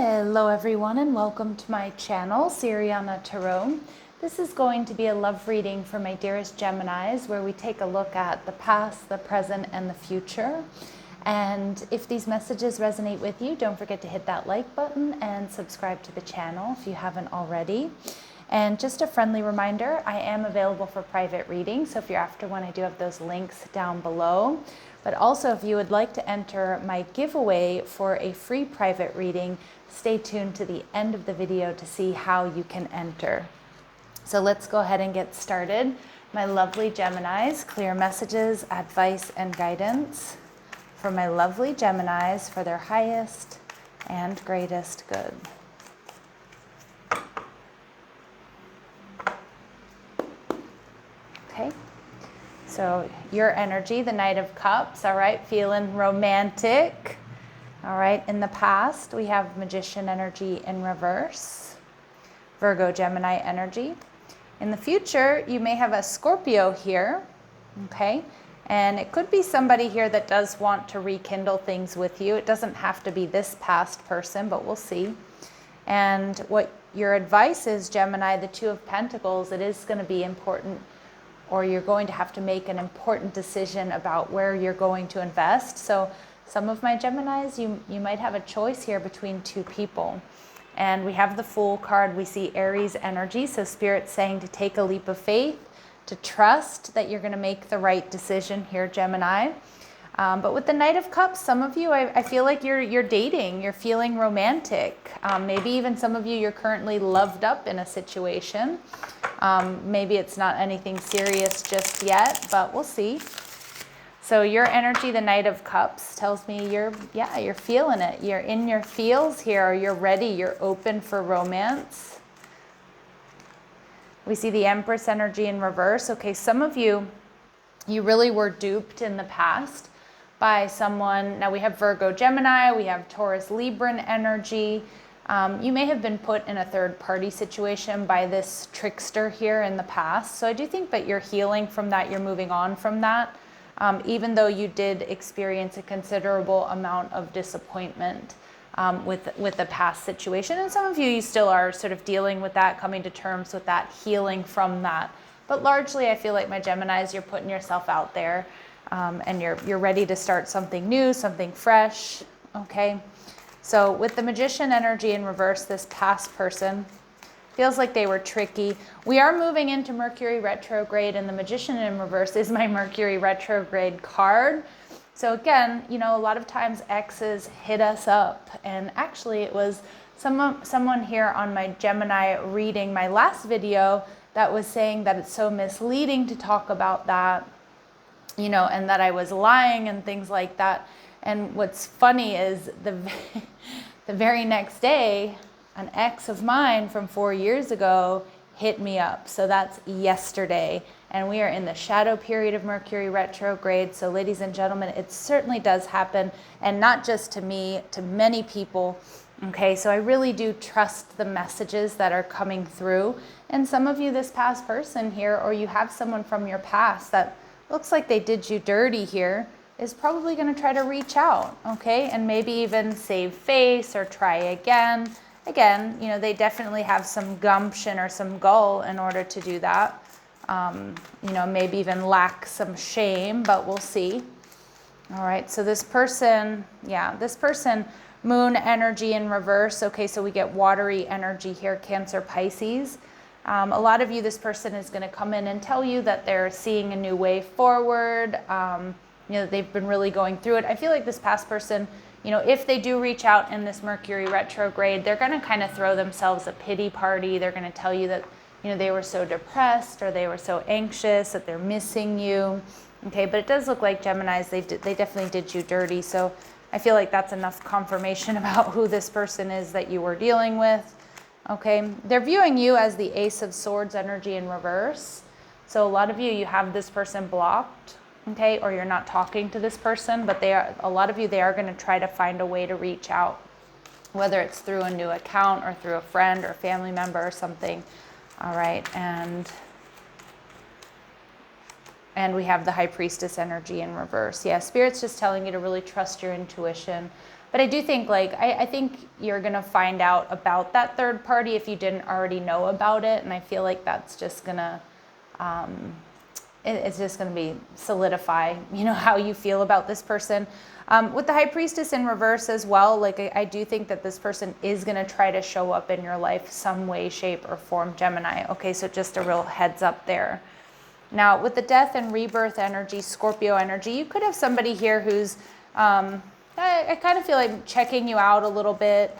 Hello everyone and welcome to my channel, Siriana Tarot. This is going to be a love reading for my dearest Geminis where we take a look at the past, the present, and the future. And if these messages resonate with you, don't forget to hit that like button and subscribe to the channel if you haven't already. And just a friendly reminder, I am available for private readings, so if you're after one, I do have those links down below. But also, if you would like to enter my giveaway for a free private reading, stay tuned to the end of the video to see how you can enter. So let's go ahead and get started. My lovely Geminis, clear messages, advice, and guidance for my lovely Geminis for their highest and greatest good. Okay. So your energy, the Knight of Cups, all right, feeling romantic. All right, in the past, we have Magician energy in reverse, Virgo, Gemini energy. In the future, you may have a Scorpio here, okay? And it could be somebody here that does want to rekindle things with you. It doesn't have to be this past person, but we'll see. And what your advice is, Gemini, the Two of Pentacles, it is going to be important, or you're going to have to make an important decision about where you're going to invest. So some of my Geminis, you might have a choice here between two people. And we have the Fool card. We see Aries energy. So Spirit's saying to take a leap of faith, to trust that you're going to make the right decision here, Gemini. But with the Knight of Cups, some of you, I feel like you're dating, you're feeling romantic. Maybe even some of you, you're currently loved up in a situation. Maybe it's not anything serious just yet, but we'll see. So your energy, the Knight of Cups, tells me you're feeling it. You're in your feels here, or you're ready, you're open for romance. We see the Empress energy in reverse. Okay, some of you, you really were duped in the past by someone. Now we have Virgo, Gemini, we have Taurus, Libran energy. You may have been put in a third-party situation by this trickster here in the past. So I do think that you're healing from that, you're moving on from that, even though you did experience a considerable amount of disappointment with the past situation. And some of you still are sort of dealing with that, coming to terms with that, healing from that. But largely, I feel like my Geminis, you're putting yourself out there. And you're ready to start something new, something fresh, okay? So with the Magician energy in reverse, this past person feels like they were tricky. We are moving into Mercury retrograde, and the Magician in reverse is my Mercury retrograde card. So again, you know, a lot of times exes hit us up, and actually it was someone here on my Gemini reading, my last video, that was saying that it's so misleading to talk about that, you know, and that I was lying and things like that. And what's funny is the very next day, an ex of mine from 4 years ago hit me up. So that's yesterday. And we are in the shadow period of Mercury retrograde. So ladies and gentlemen, it certainly does happen. And not just to me, to many people. Okay, so I really do trust the messages that are coming through. And some of you, this past person here, or you have someone from your past that looks like they did you dirty here, is probably going to try to reach out, okay? And maybe even save face or try again. Again, you know, they definitely have some gumption or some gall in order to do that. You know, maybe even lack some shame, but we'll see. All right, so this person, Moon energy in reverse. Okay, so we get watery energy here, Cancer, Pisces. A lot of you, this person is going to come in and tell you that they're seeing a new way forward. You know, they've been really going through it. I feel like this past person, you know, if they do reach out in this Mercury retrograde, they're going to kind of throw themselves a pity party. They're going to tell you that, you know, they were so depressed or they were so anxious that they're missing you. Okay, but it does look like Geminis, they definitely did you dirty. So I feel like that's enough confirmation about who this person is that you were dealing with. Okay, they're viewing you as the Ace of Swords energy in reverse. So a lot of you have this person blocked, okay, or you're not talking to this person, but a lot of you, they are going to try to find a way to reach out, whether it's through a new account or through a friend or family member or something. All right, and we have the High Priestess energy in reverse. Yeah, Spirit's just telling you to really trust your intuition. But I do think like, I think you're going to find out about that third party if you didn't already know about it. And I feel like that's just going to, it's just going to be solidify, you know, how you feel about this person. With the High Priestess in reverse as well, like I do think that this person is going to try to show up in your life some way, shape, or form, Gemini. Okay, so just a real heads up there. Now, with the Death and Rebirth energy, Scorpio energy, you could have somebody here who's, I kind of feel like checking you out a little bit.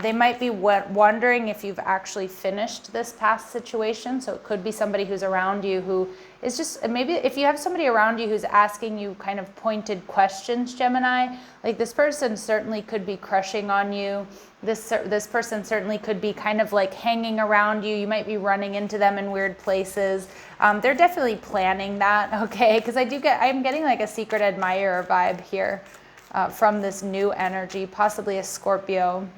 They might be wondering if you've actually finished this past situation. So it could be somebody who's around you who is just, maybe if you have somebody around you who's asking you kind of pointed questions, Gemini, like this person certainly could be crushing on you. This person certainly could be kind of like hanging around you. You might be running into them in weird places. They're definitely planning that, okay? Because I'm getting like a secret admirer vibe here from this new energy, possibly a Scorpio.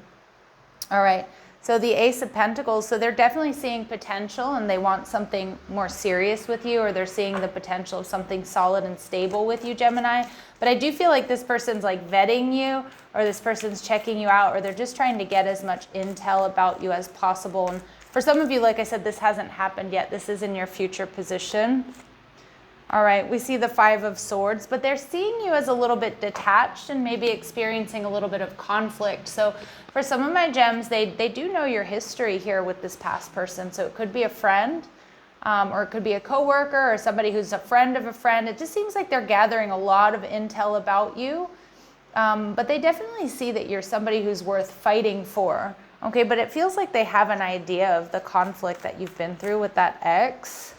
All right, so the Ace of Pentacles, so they're definitely seeing potential and they want something more serious with you, or they're seeing the potential of something solid and stable with you, Gemini. But I do feel like this person's like vetting you, or this person's checking you out, or they're just trying to get as much intel about you as possible. And for some of you, like I said, this hasn't happened yet. This is in your future position. All right, we see the Five of Swords, but they're seeing you as a little bit detached and maybe experiencing a little bit of conflict. So for some of my gems, they do know your history here with this past person. So it could be a friend, or it could be a coworker, or somebody who's a friend of a friend. It just seems like they're gathering a lot of intel about you, but they definitely see that you're somebody who's worth fighting for. Okay, but it feels like they have an idea of the conflict that you've been through with that ex.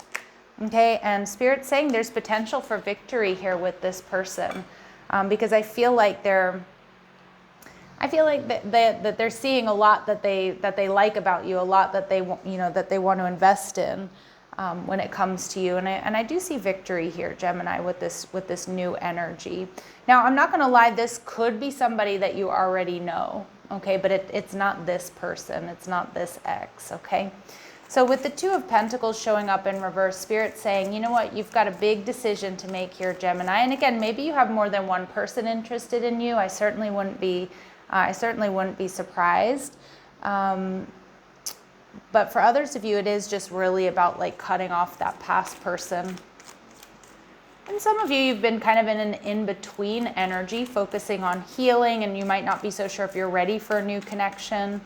Okay, and Spirit's saying there's potential for victory here with this person, because I feel like they're seeing a lot that they like about you, a lot that they want to invest in when it comes to you, and I do see victory here, Gemini, with this new energy. Now, I'm not going to lie, this could be somebody that you already know, okay, but it's not this person, it's not this ex, okay. So with the Two of Pentacles showing up in reverse, Spirit saying, you know what, you've got a big decision to make here, Gemini. And again, maybe you have more than one person interested in you. I certainly wouldn't be surprised. But for others of you, it is just really about like cutting off that past person. And some of you, you've been kind of in an in-between energy, focusing on healing, and you might not be so sure if you're ready for a new connection.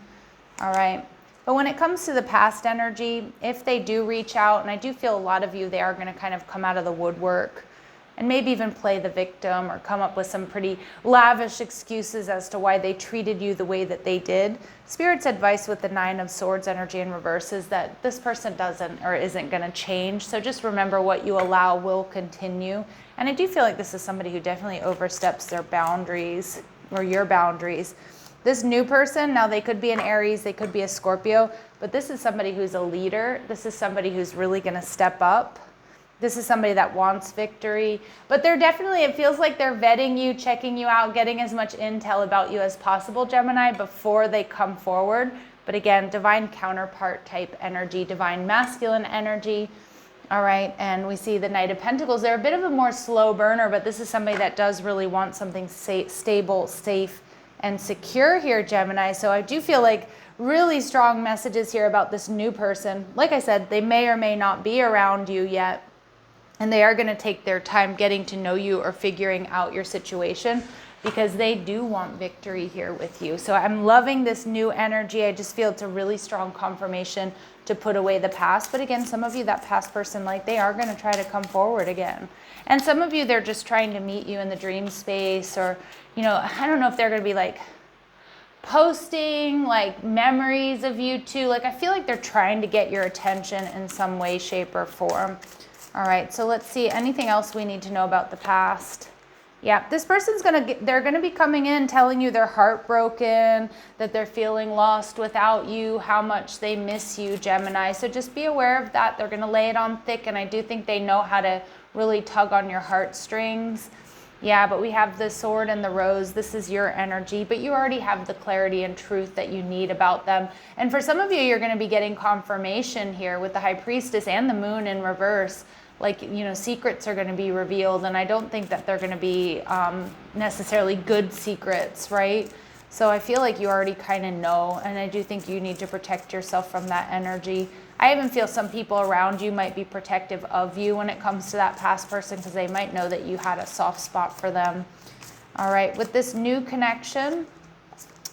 All right. But when it comes to the past energy, if they do reach out, and I do feel a lot of you, they are going to kind of come out of the woodwork and maybe even play the victim or come up with some pretty lavish excuses as to why they treated you the way that they did. Spirit's advice with the Nine of Swords energy in reverse is that this person doesn't or isn't going to change. So just remember, what you allow will continue. And I do feel like this is somebody who definitely oversteps their boundaries or your boundaries. This new person, now they could be an Aries, they could be a Scorpio, but this is somebody who's a leader. This is somebody who's really going to step up. This is somebody that wants victory, but they're definitely, it feels like they're vetting you, checking you out, getting as much intel about you as possible, Gemini, before they come forward. But again, divine counterpart type energy, divine masculine energy. All right, and we see the Knight of Pentacles. They're a bit of a more slow burner, but this is somebody that does really want something stable, safe, and secure here, Gemini. So I do feel like really strong messages here about this new person. Like I said, they may or may not be around you yet, and they are going to take their time getting to know you or figuring out your situation, because they do want victory here with you. So I'm loving this new energy. I just feel it's a really strong confirmation to put away the past. But again, some of you, that past person, like they are going to try to come forward again. And some of you, they're just trying to meet you in the dream space, or, you know, I don't know if they're going to be like posting like memories of you too. Like I feel like they're trying to get your attention in some way, shape, or form. All right, so let's see, anything else we need to know about the past? Yeah, this person's they're gonna be coming in telling you they're heartbroken, that they're feeling lost without you, how much they miss you, Gemini. So just be aware of that. They're gonna lay it on thick, and I do think they know how to really tug on your heartstrings. Yeah, but we have the Sword and the Rose. This is your energy, but you already have the clarity and truth that you need about them. And for some of you, you're going to be getting confirmation here with the High Priestess and the Moon in reverse like, secrets are going to be revealed, and I don't think that they're going to be necessarily good secrets, right? So I feel like you already kind of know, and I do think you need to protect yourself from that energy. I even feel some people around you might be protective of you when it comes to that past person, because they might know that you had a soft spot for them. All right, with this new connection,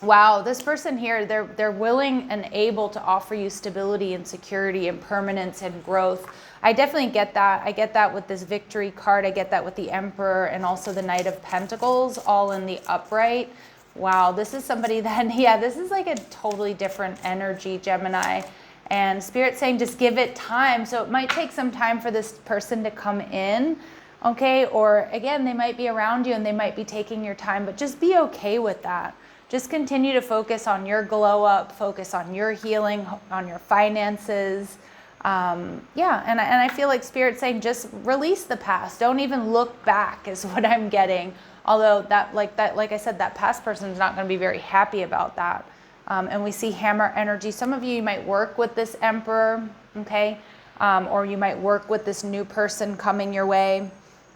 wow, this person here, they're willing and able to offer you stability and security and permanence and growth. I definitely get that. I get that with this Victory card. I get that with the Emperor and also the Knight of Pentacles, all in the upright. Wow, this is somebody that, yeah, this is like a totally different energy, Gemini. And Spirit's saying just give it time. So it might take some time for this person to come in, okay? Or again, they might be around you and they might be taking your time, but just be okay with that. Just continue to focus on your glow up, focus on your healing, on your finances. Yeah, and I feel like Spirit's saying just release the past. Don't even look back is what I'm getting. Although like I said, that past person's not going to be very happy about that. And we see hammer energy. Some of you might work with this Emperor, okay? Or you might work with this new person coming your way.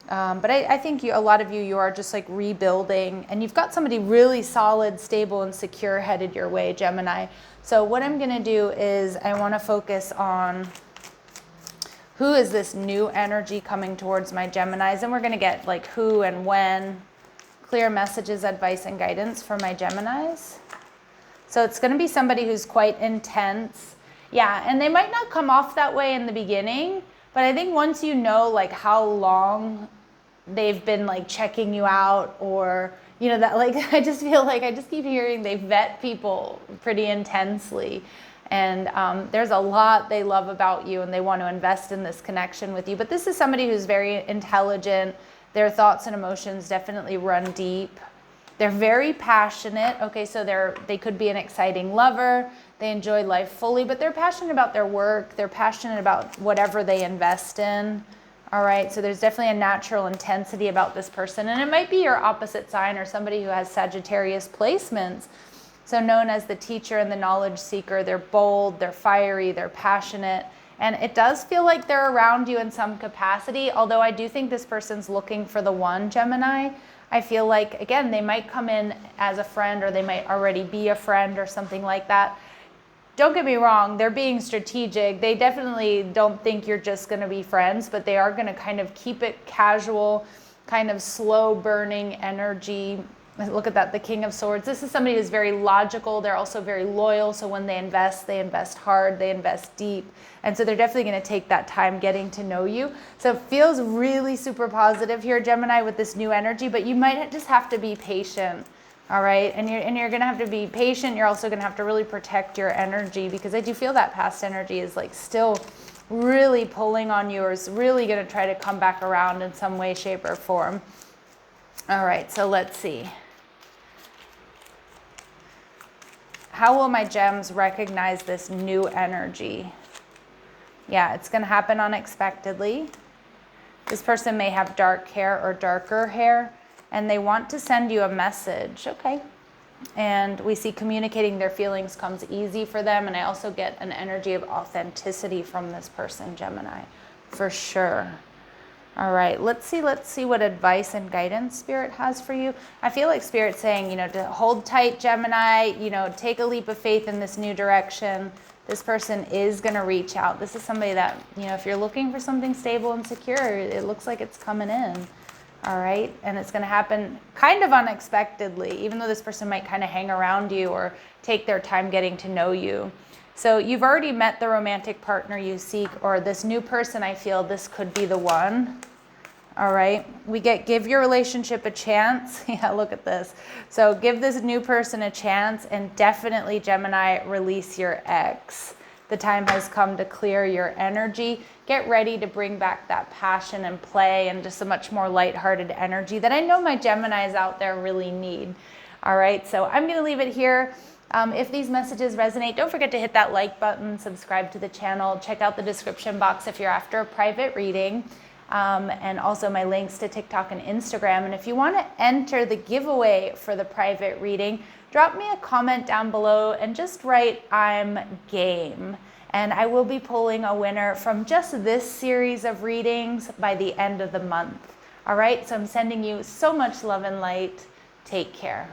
But I think a lot of you are just like rebuilding, and you've got somebody really solid, stable, and secure headed your way, Gemini. So what I'm going to do is I want to focus on who is this new energy coming towards my Geminis, and we're going to get like who and when. Clear messages, advice, and guidance for my Geminis. So it's going to be somebody who's quite intense. Yeah, and they might not come off that way in the beginning, but I think once you know like how long they've been like checking you out, or that, like, I just feel like I just keep hearing they vet people pretty intensely, and there's a lot they love about you and they want to invest in this connection with you. But this is somebody who's very intelligent. Their thoughts and emotions definitely run deep. They're very passionate. Okay, so they could be an exciting lover. They enjoy life fully, but they're passionate about their work. They're passionate about whatever they invest in. All right, so there's definitely a natural intensity about this person, and it might be your opposite sign or somebody who has Sagittarius placements. So known as the teacher and the knowledge seeker. They're bold, they're fiery, they're passionate. And it does feel like they're around you in some capacity, although I do think this person's looking for the one, Gemini. I feel like, again, they might come in as a friend, or they might already be a friend or something like that. Don't get me wrong, they're being strategic. They definitely don't think you're just going to be friends, but they are going to kind of keep it casual, kind of slow burning energy. Look at that, the King of Swords. This is somebody who's very logical. They're also very loyal. So when they invest hard, they invest deep. And so they're definitely going to take that time getting to know you. So it feels really super positive here, Gemini, with this new energy, but you might just have to be patient. All right. And you're going to have to be patient. You're also going to have to really protect your energy, because I do feel that past energy is like still really pulling on you, or is really going to try to come back around in some way, shape, or form. All right. So let's see. How will my gems recognize this new energy? Yeah, it's going to happen unexpectedly. This person may have dark hair or darker hair, and they want to send you a message. Okay. And we see communicating their feelings comes easy for them. And I also get an energy of authenticity from this person, Gemini, for sure. All right, let's see what advice and guidance Spirit has for you. I feel like Spirit's saying, to hold tight, Gemini, take a leap of faith in this new direction. This person is going to reach out. This is somebody that, if you're looking for something stable and secure, it looks like it's coming in. All right, and it's going to happen kind of unexpectedly, even though this person might kind of hang around you or take their time getting to know you. So you've already met the romantic partner you seek, or this new person. I feel this could be the one. All right, we give your relationship a chance. Yeah, look at this. So give this new person a chance, and definitely, Gemini, release your ex. The time has come to clear your energy. Get ready to bring back that passion and play and just a much more lighthearted energy that I know my Geminis out there really need. All right, so I'm going to leave it here. If these messages resonate, don't forget to hit that like button, subscribe to the channel, check out the description box if you're after a private reading, and also my links to TikTok and Instagram. And if you want to enter the giveaway for the private reading, drop me a comment down below and just write, "I'm game." And I will be pulling a winner from just this series of readings by the end of the month. All right, so I'm sending you so much love and light. Take care.